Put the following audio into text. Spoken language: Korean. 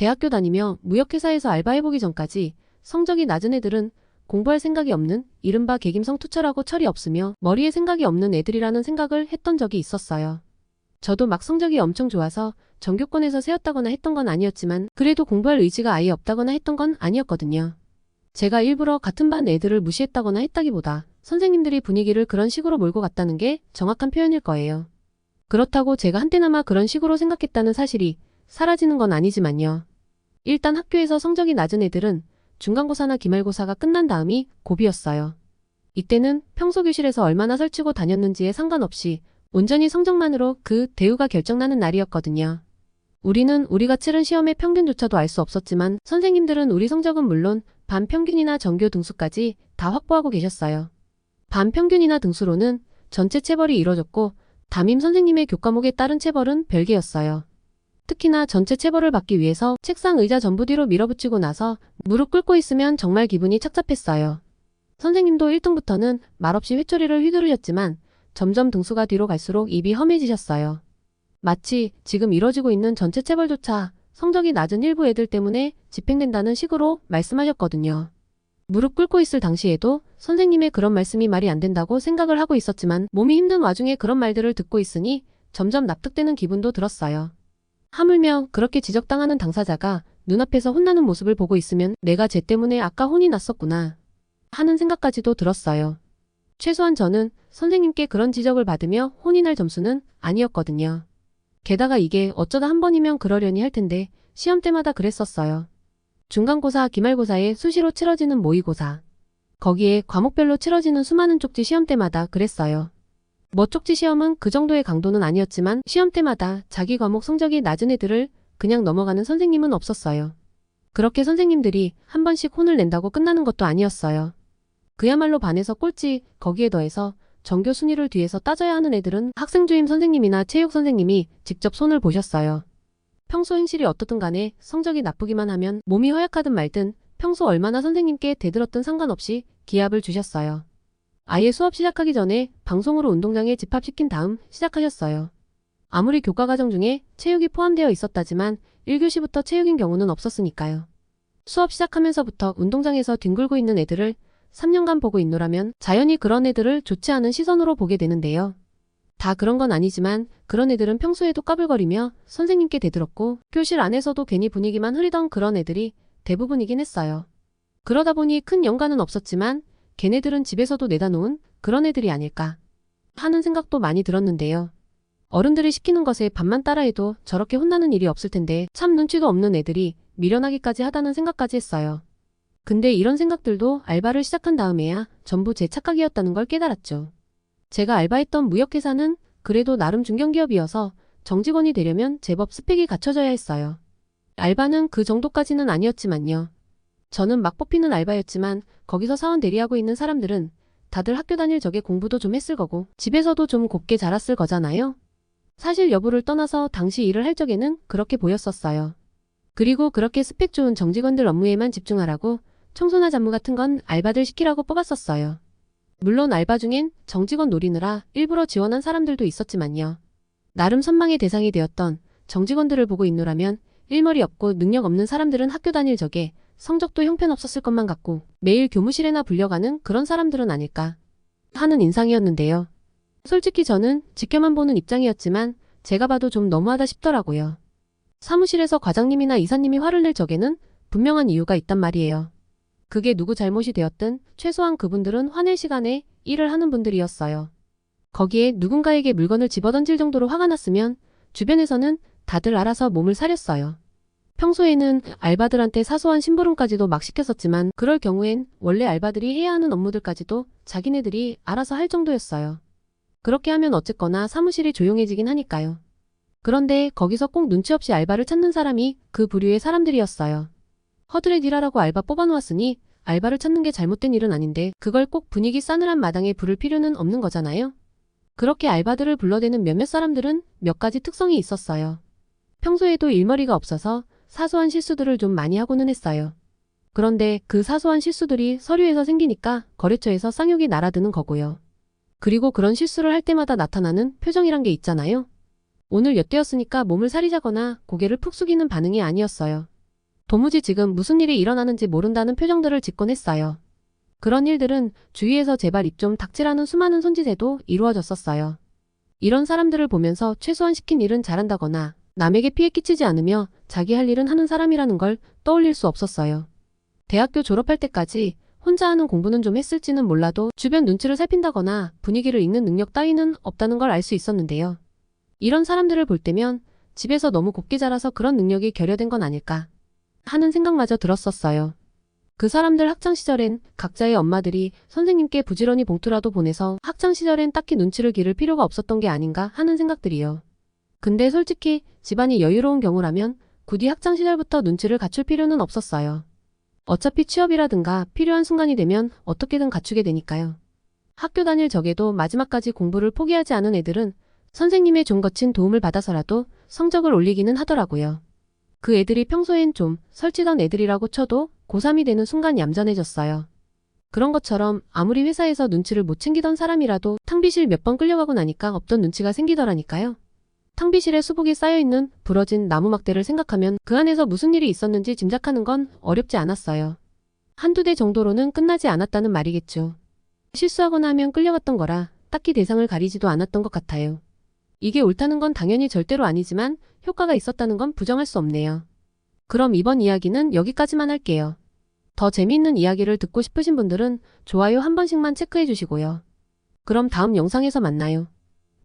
대학교 다니며 무역회사에서 알바해보기 전까지 성적이 낮은 애들은 공부할 생각이 없는 이른바 개김성투철하고 철이 없으며 머리에 생각이 없는 애들이라는 생각을 했던 적이 있었어요. 저도 막 성적이 엄청 좋아서 전교권에서 세웠다거나 했던 건 아니었지만 그래도 공부할 의지가 아예 없다거나 했던 건 아니었거든요. 제가 일부러 같은 반 애들을 무시했다거나 했다기보다 선생님들이 분위기를 그런 식으로 몰고 갔다는 게 정확한 표현일 거예요. 그렇다고 제가 한때나마 그런 식으로 생각했다는 사실이 사라지는 건 아니지만요. 일단 학교에서 성적이 낮은 애들은 중간고사나 기말고사가 끝난 다음이 고비였어요. 이때는 평소 교실에서 얼마나 설치고 다녔는지에 상관없이 온전히 성적만으로 그 대우가 결정나는 날이었거든요. 우리는 우리가 치른 시험의 평균조차도 알 수 없었지만 선생님들은 우리 성적은 물론 반평균이나 전교 등수까지 다 확보하고 계셨어요. 반평균이나 등수로는 전체 체벌이 이뤄졌고 담임 선생님의 교과목에 따른 체벌은 별개였어요. 특히나 전체 체벌을 받기 위해서 책상 의자 전부 뒤로 밀어붙이고 나서 무릎 꿇고 있으면 정말 기분이 착잡했어요. 선생님도 1등부터는 말없이 회초리를 휘두르셨지만 점점 등수가 뒤로 갈수록 입이 험해지셨어요. 마치 지금 이뤄지고 있는 전체 체벌조차 성적이 낮은 일부 애들 때문에 집행된다는 식으로 말씀하셨거든요. 무릎 꿇고 있을 당시에도 선생님의 그런 말씀이 말이 안 된다고 생각을 하고 있었지만 몸이 힘든 와중에 그런 말들을 듣고 있으니 점점 납득되는 기분도 들었어요. 하물며 그렇게 지적당하는 당사자가 눈앞에서 혼나는 모습을 보고 있으면 내가 쟤 때문에 아까 혼이 났었구나 하는 생각까지도 들었어요. 최소한 저는 선생님께 그런 지적을 받으며 혼이 날 점수는 아니었거든요. 게다가 이게 어쩌다 한 번이면 그러려니 할 텐데 시험 때마다 그랬었어요. 중간고사, 기말고사에 수시로 치러지는 모의고사. 거기에 과목별로 치러지는 수많은 쪽지 시험 때마다 그랬어요. 뭐 쪽지 시험은 그 정도의 강도는 아니었지만 시험 때마다 자기 과목 성적이 낮은 애들을 그냥 넘어가는 선생님은 없었어요. 그렇게 선생님들이 한 번씩 혼을 낸다고 끝나는 것도 아니었어요. 그야말로 반에서 꼴찌, 거기에 더해서 전교 순위를 뒤에서 따져야 하는 애들은 학생주임 선생님이나 체육 선생님이 직접 손을 보셨어요. 평소 행실이 어떻든 간에 성적이 나쁘기만 하면 몸이 허약하든 말든 평소 얼마나 선생님께 대들었든 상관없이 기합을 주셨어요. 아예 수업 시작하기 전에 방송으로 운동장에 집합시킨 다음 시작하셨어요. 아무리 교과과정 중에 체육이 포함되어 있었다지만 1교시부터 체육인 경우는 없었으니까요. 수업 시작하면서부터 운동장에서 뒹굴고 있는 애들을 3년간 보고 있노라면 자연히 그런 애들을 좋지 않은 시선으로 보게 되는데요. 다 그런 건 아니지만 그런 애들은 평소에도 까불거리며 선생님께 대들었고 교실 안에서도 괜히 분위기만 흐리던 그런 애들이 대부분이긴 했어요. 그러다 보니 큰 연관은 없었지만 걔네들은 집에서도 내다 놓은 그런 애들이 아닐까 하는 생각도 많이 들었는데요. 어른들이 시키는 것에 반만 따라해도 저렇게 혼나는 일이 없을 텐데 참 눈치도 없는 애들이 미련하기까지 하다는 생각까지 했어요. 근데 이런 생각들도 알바를 시작한 다음에야 전부 제 착각이었다는 걸 깨달았죠. 제가 알바했던 무역회사는 그래도 나름 중견기업이어서 정직원이 되려면 제법 스펙이 갖춰져야 했어요. 알바는 그 정도까지는 아니었지만요. 저는 막 뽑히는 알바였지만 거기서 사원 대리하고 있는 사람들은 다들 학교 다닐 적에 공부도 좀 했을 거고 집에서도 좀 곱게 자랐을 거잖아요. 사실 여부를 떠나서 당시 일을 할 적에는 그렇게 보였었어요. 그리고 그렇게 스펙 좋은 정직원들 업무에만 집중하라고 청소나 잡무 같은 건 알바들 시키라고 뽑았었어요. 물론 알바 중엔 정직원 노리느라 일부러 지원한 사람들도 있었지만요. 나름 선망의 대상이 되었던 정직원들을 보고 있노라면 일머리 없고 능력 없는 사람들은 학교 다닐 적에 성적도 형편없었을 것만 같고 매일 교무실에나 불려가는 그런 사람들은 아닐까 하는 인상이었는데요. 솔직히 저는 지켜만 보는 입장이었지만 제가 봐도 좀 너무하다 싶더라고요. 사무실에서 과장님이나 이사님이 화를 낼 적에는 분명한 이유가 있단 말이에요. 그게 누구 잘못이 되었든 최소한 그분들은 화낼 시간에 일을 하는 분들이었어요. 거기에 누군가에게 물건을 집어던질 정도로 화가 났으면 주변에서는 다들 알아서 몸을 사렸어요. 평소에는 알바들한테 사소한 심부름까지도 막 시켰었지만 그럴 경우엔 원래 알바들이 해야 하는 업무들까지도 자기네들이 알아서 할 정도였어요. 그렇게 하면 어쨌거나 사무실이 조용해지긴 하니까요. 그런데 거기서 꼭 눈치 없이 알바를 찾는 사람이 그 부류의 사람들이었어요. 허드렛 일하라고 알바 뽑아놓았으니 알바를 찾는 게 잘못된 일은 아닌데 그걸 꼭 분위기 싸늘한 마당에 부를 필요는 없는 거잖아요. 그렇게 알바들을 불러대는 몇몇 사람들은 몇 가지 특성이 있었어요. 평소에도 일머리가 없어서 사소한 실수들을 좀 많이 하고는 했어요. 그런데 그 사소한 실수들이 서류에서 생기니까 거래처에서 쌍욕이 날아드는 거고요. 그리고 그런 실수를 할 때마다 나타나는 표정이란 게 있잖아요. 오늘 엿되었으니까 몸을 사리자거나 고개를 푹 숙이는 반응이 아니었어요. 도무지 지금 무슨 일이 일어나는지 모른다는 표정들을 짓곤 했어요. 그런 일들은 주위에서 제발 입 좀 닥치라는 수많은 손짓에도 이루어졌었어요. 이런 사람들을 보면서 최소한 시킨 일은 잘한다거나 남에게 피해 끼치지 않으며 자기 할 일은 하는 사람이라는 걸 떠올릴 수 없었어요. 대학교 졸업할 때까지 혼자 하는 공부는 좀 했을지는 몰라도 주변 눈치를 살핀다거나 분위기를 읽는 능력 따위는 없다는 걸 알 수 있었는데요. 이런 사람들을 볼 때면 집에서 너무 곱게 자라서 그런 능력이 결여된 건 아닐까 하는 생각마저 들었었어요. 그 사람들 학창시절엔 각자의 엄마들이 선생님께 부지런히 봉투라도 보내서 학창시절엔 딱히 눈치를 기를 필요가 없었던 게 아닌가 하는 생각들이요. 근데 솔직히 집안이 여유로운 경우라면 굳이 학창시절부터 눈치를 갖출 필요는 없었어요. 어차피 취업이라든가 필요한 순간이 되면 어떻게든 갖추게 되니까요. 학교 다닐 적에도 마지막까지 공부를 포기하지 않은 애들은 선생님의 좀 거친 도움을 받아서라도 성적을 올리기는 하더라고요. 그 애들이 평소엔 좀 설치던 애들이라고 쳐도 고3이 되는 순간 얌전해졌어요. 그런 것처럼 아무리 회사에서 눈치를 못 챙기던 사람이라도 탕비실 몇 번 끌려가고 나니까 없던 눈치가 생기더라니까요. 탕비실에 수북이 쌓여있는 부러진 나무 막대를 생각하면 그 안에서 무슨 일이 있었는지 짐작하는 건 어렵지 않았어요. 한두 대 정도로는 끝나지 않았다는 말이겠죠. 실수하거나 하면 끌려갔던 거라 딱히 대상을 가리지도 않았던 것 같아요. 이게 옳다는 건 당연히 절대로 아니지만 효과가 있었다는 건 부정할 수 없네요. 그럼 이번 이야기는 여기까지만 할게요. 더 재미있는 이야기를 듣고 싶으신 분들은 좋아요 한 번씩만 체크해 주시고요. 그럼 다음 영상에서 만나요.